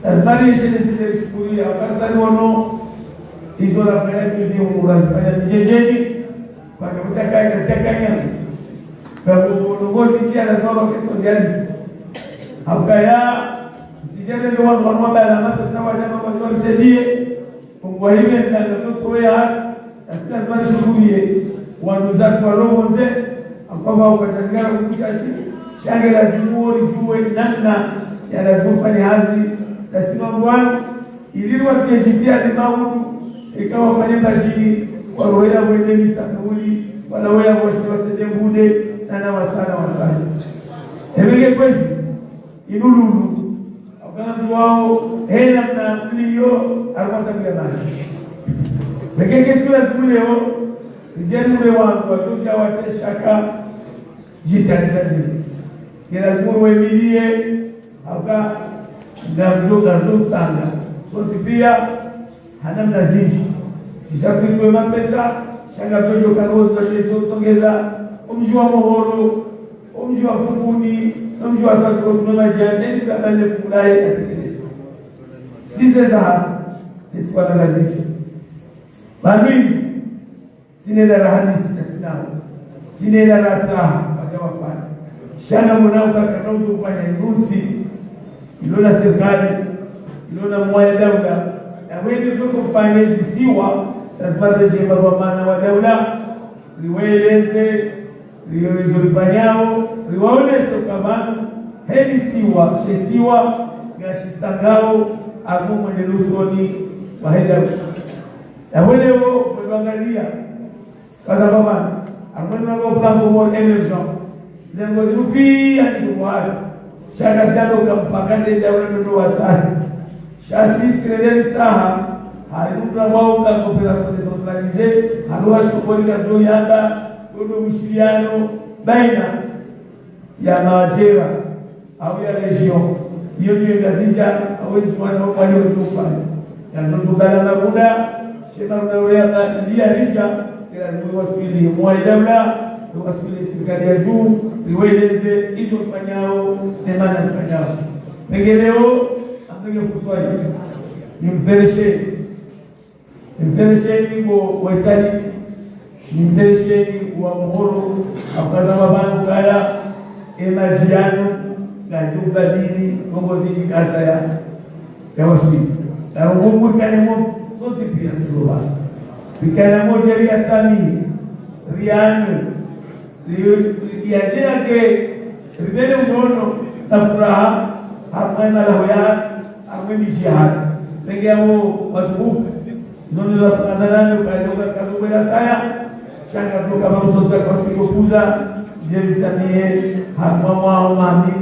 lazima nishini zile shukuria wakasari wano hizo la fanya kizi unazifanya mjijeni kwa kutaka nyami kwa uongozi njia lazima wakati zianzi hakaya sijana ndio watu wanabala mato sawa jamaa kwa wasaidie kwa hivyo ndio kutoa lazima nishukurie wanuza kwa roho nze akaba ukatazigana kukuchashi shange lazima ulijue namna ya lazima kufanya hazi lazima bwana ili watu jipia ni maudu ikawa kwenye majini kwa roho ya wende mitakuli wala wewe wasije bude na wasana ebege kwezi inululu akana wao hela na mlio arwata kwa maji bege kitu leo vijana wangu watoja watashaka jitanizazi lazima uemilie aka ngamjoga sana sote pia hana mnazinji sishakuwe mapesa shanga jojo karozo tongeza umjua mohoro umjua kunguni umjua sasa kuna majani kabla fulai sisi za sisi kwa lazima mami sinela rahani sinao sinela rata kwa kwa shana mwanao kakao kufanya nusi ilona serikali ilona mwaya daula na wewe ndio kufanya zisiwa lazima tujenge kwa maana wa daula liweleze liwezolifanyao liwaoneshe kama heli siwa shesiwa ngashitangao agu mwende lusoni wa heda na wewe mwangalia kaza baba amwana wa plango mo emergent zengo zupi atuwa shaka zado kampakande daula ndo wasani shasi sireden saha haruka wao kakopera centralize haruwa shughuli ya doyanda ndio mshiriano baina ya majira au ya region hiyo ndio gazija au ismana wale waliofanya na ndio bala na muda shema na ndia rija ila wasili mwaidamla wasili serikali ya juu liweleze hizo fanyao na maana fanyao pengeleo ambaye kuswali nimperesheni kwa waitali nimperesheni wa muhoro akaza mabanu kaya emajiano na jumba dini kongozi kasa ya wasili na mungu kanemo sote pia suluha bikana moja ria tami riano liajea ke ribele unono na furaha hamana la hoya ameni jihad pengiamo watu zoni za fadhalani ukaenda kazubela saya shanga toka masosa kwa siku kuza jeli tanie hamwa maamini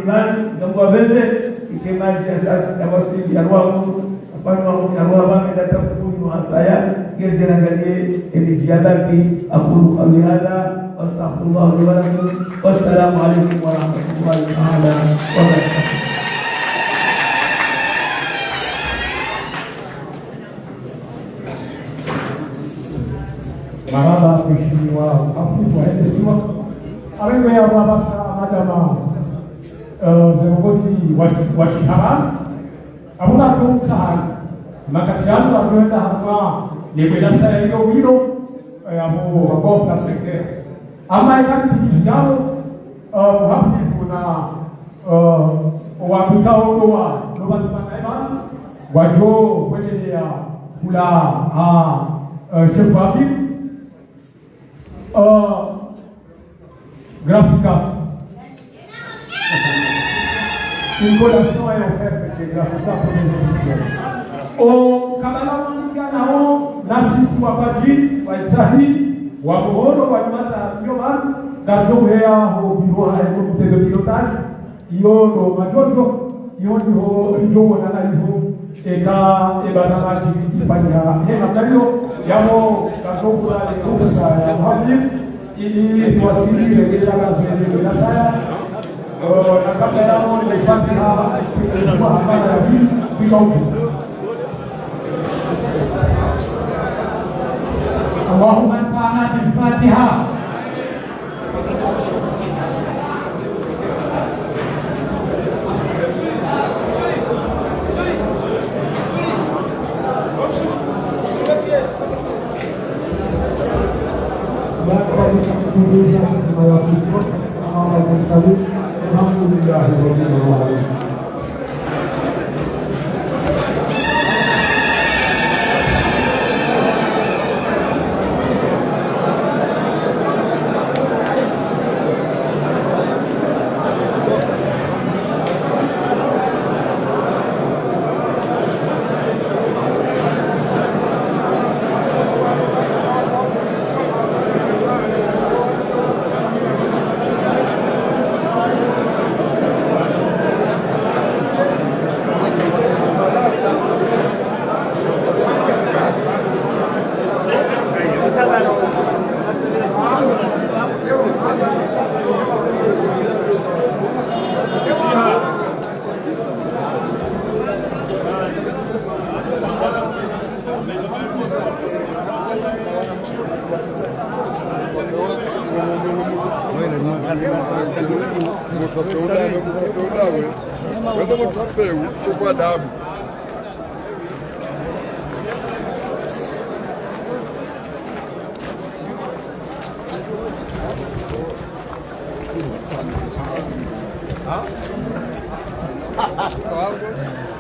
ndio bende ikemaji sasa tawasili ya roho apana ya roho bame datafuku saya gerjana galie elijadaki aqulu qawli hada astaghfirullah li wa lakum wassalamu alaykum wa rahmatullahi ta'ala wa barakatuh. Maraba mheshimiwa Afrika Heshima amewe ya mabasa madama viongozi wa shihara abuna kumsa makatiano akwenda hapa ni bila sasa hiyo wilo abo wakopa sekre ama ikati kijao hapo kuna wapikao kwa nobati sana wajo kwenye ya kula chef Habib Graphica. Une collation est offerte chez Graphica pour les éditions. Au Kabbalah Manikana, Nassis Wabadi, Waitsahi, Wabohoro, Wamata, Yoman, Gajohea, au bureau à comité de pilotage, Yono Majojo, Yono Rijo, Nanaïho, Eka, Ebanama, Ipania, Yamatario, Yamo, Gajohura, Ekosa, Yamohabib, ili tuwasili rejesha kazi ya saya na kabla ya hapo nilipata kwa habari ya vile Allahumma anfa'na bil Fatiha. Alhamdulillah rabbil alamin.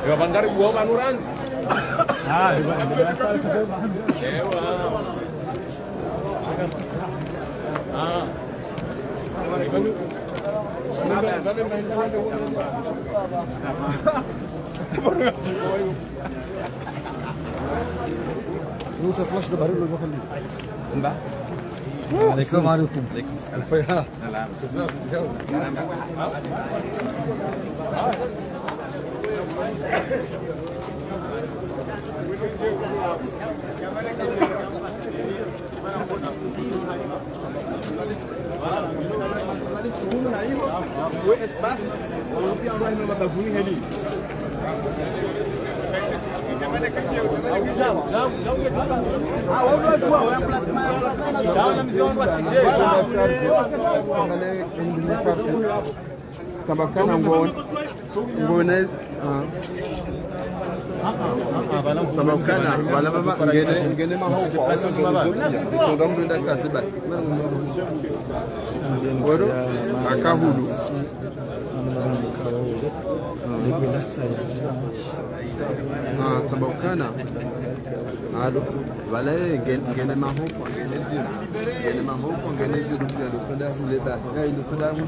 Ya bandar gua panuran. Ah, di mana? Ah. Nusa flash da barulho eu vou fazer. Enggak. Assalamualaikum. Alfaiha. O espaço, o pior não é uma bagulho ali. Sabakana ngone sabakana wala baba ngene mahofa so damdu da kasiba woro akahulu sabakana ado wala ngene mahofa ngene ziro do fada leba ngai do fada mu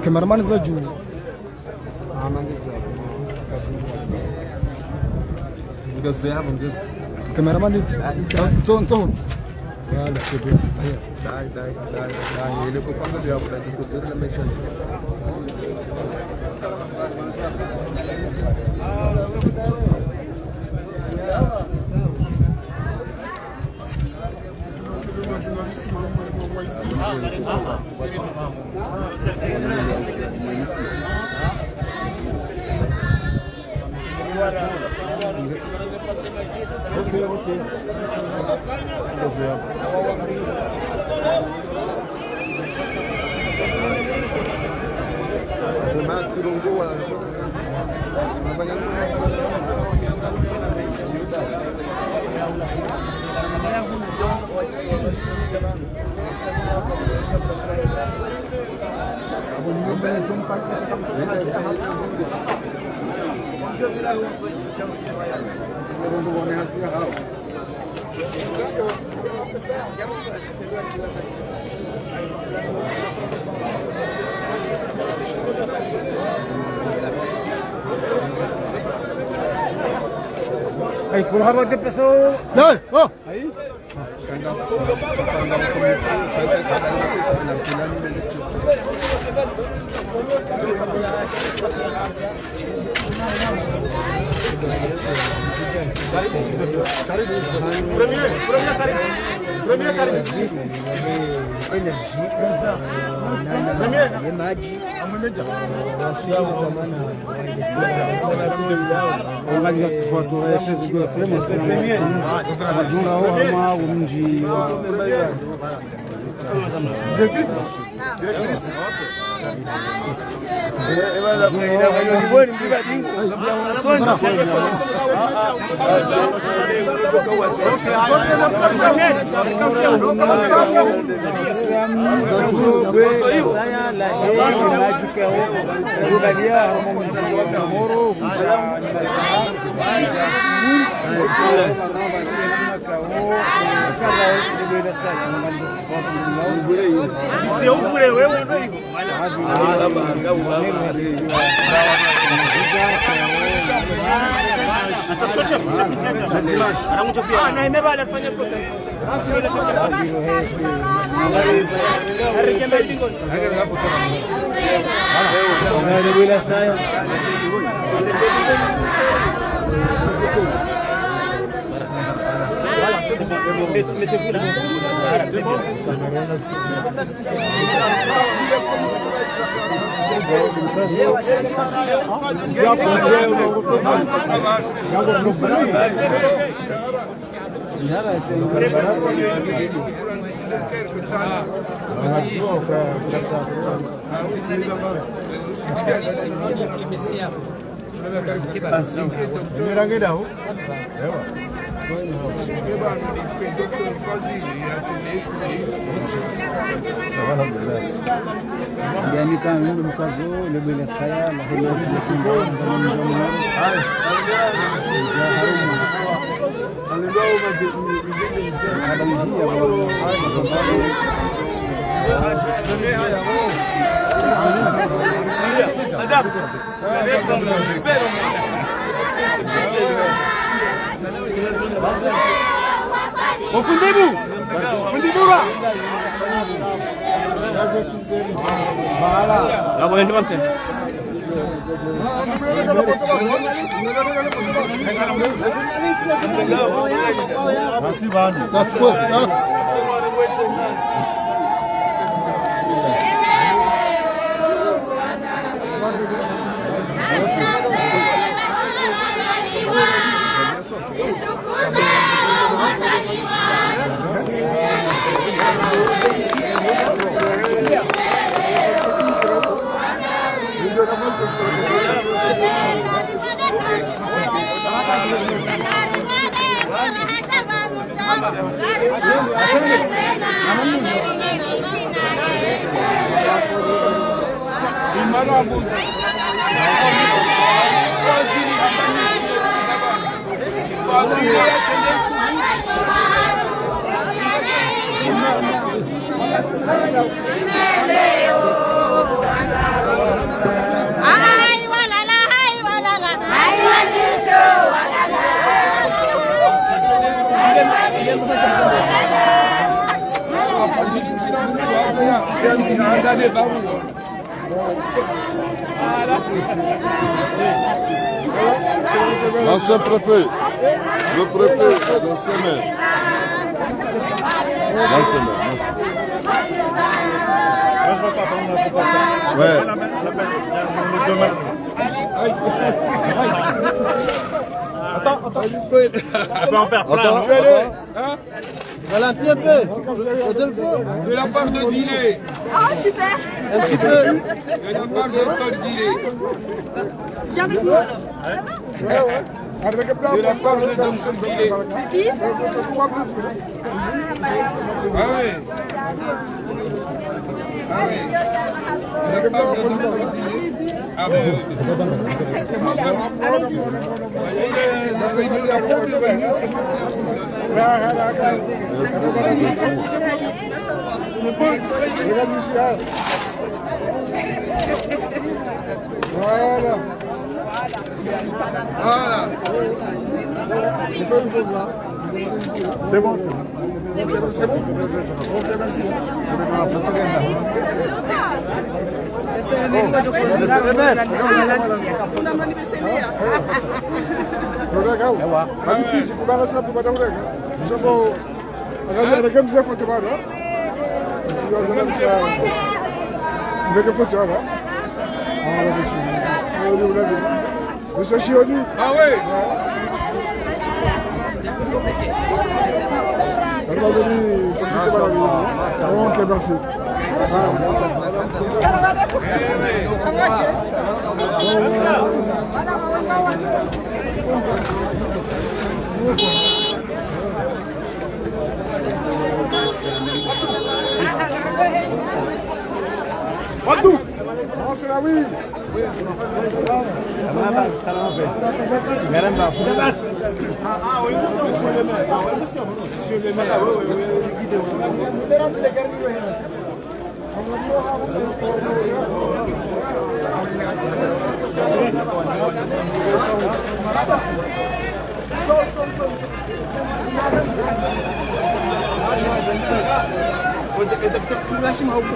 cameraman zaju ngaz ya ngaz cameraman ton wala kibir dai ele ko panga dia pada ko dir na mission Ay, puro habang de peso. Dai, oh. Aí. Yani kan ule mkazo ile bila saya la hilo Confundez-vous. Confundez-vous là. Voilà. Là, vous allez le montrer. Merci, Bandi. That's good. L'ancien préfet, le préfet, l'ancien maire. L'ancien maire. Ouais. Attends. Tu peux en faire plein. Hein? Ralentis un peu. De la part de Zilé. Ah, super. Un petit peu. De la part de Paul Zilé. Viens avec nous alors. De la part de Domson Zilé. Ici. Ah oui. Ah oui. De la part de Domson Zilé. Ah oui. Allez-y. Voilà. C'est bon. Ah oui. Wadou.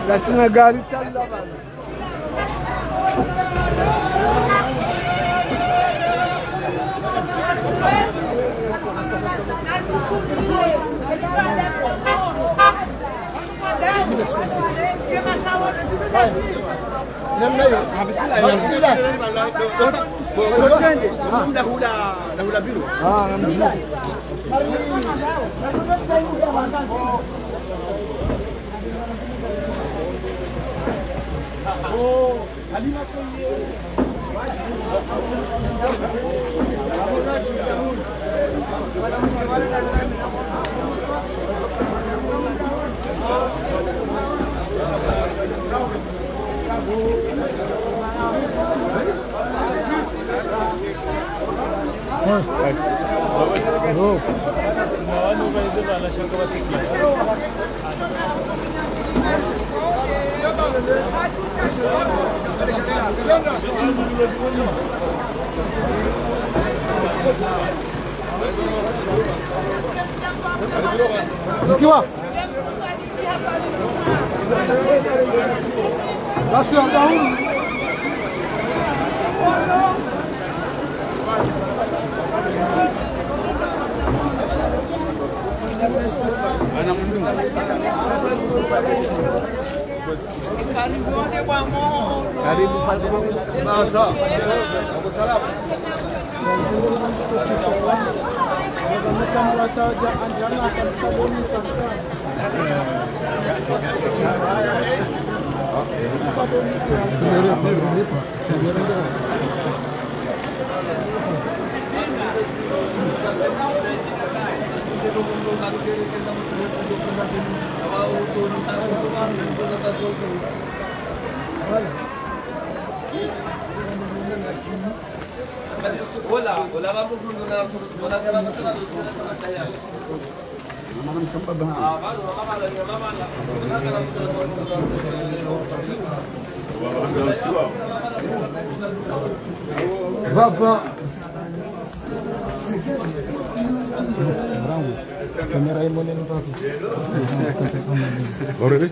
Lasina gari challa Zikiwa basi hapa karibu sasa. Hola, vamos Baba kamera ini mana nih Pak? Boleh.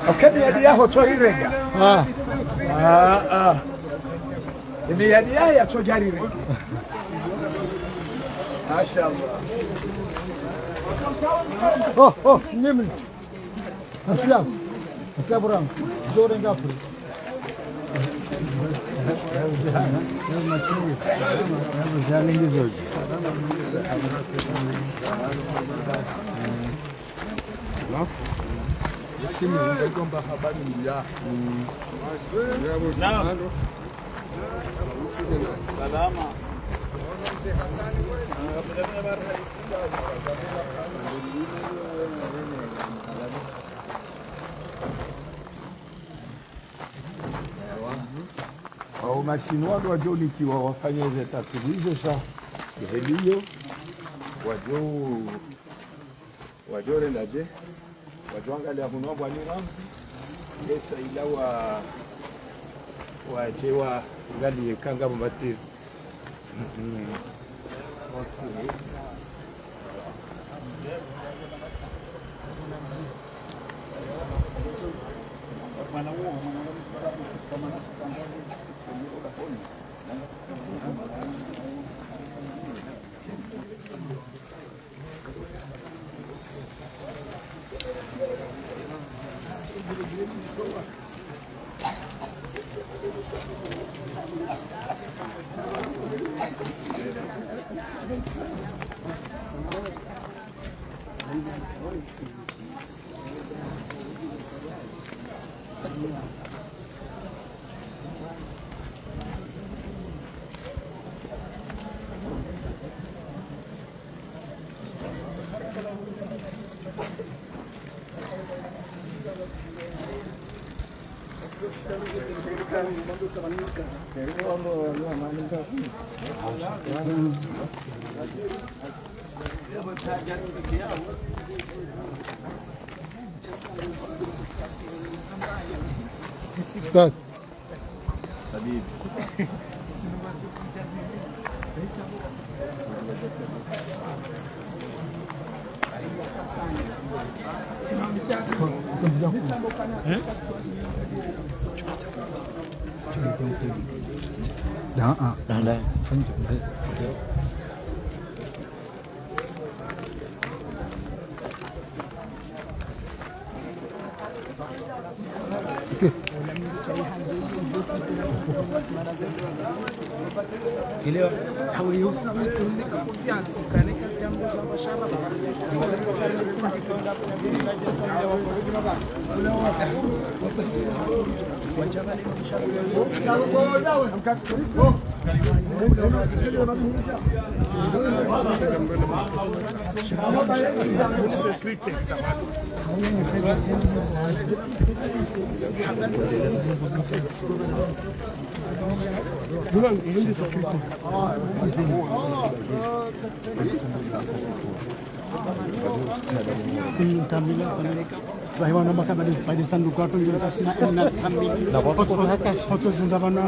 Oke, dia hotori rega. Ini dia ya sojari rega. Masyaallah. Oh, nyemin. Siap orang. Joreng kapur. Sini ngomba habari ya. Salama. Au mashinwa wajonikiwa wafanye hizo tatizo hizo sa helio wajore ndaje wajwangalia kuno bwani ramsi yesa ilawa wajewa ngali kanga mbati Start. Habib. Dah. Okay. Elewa haweusa mtu nika confiance kaneka jambo za bashara Bagaimana makan pada sanduk kartun juga nak sambil khusus untuk mana?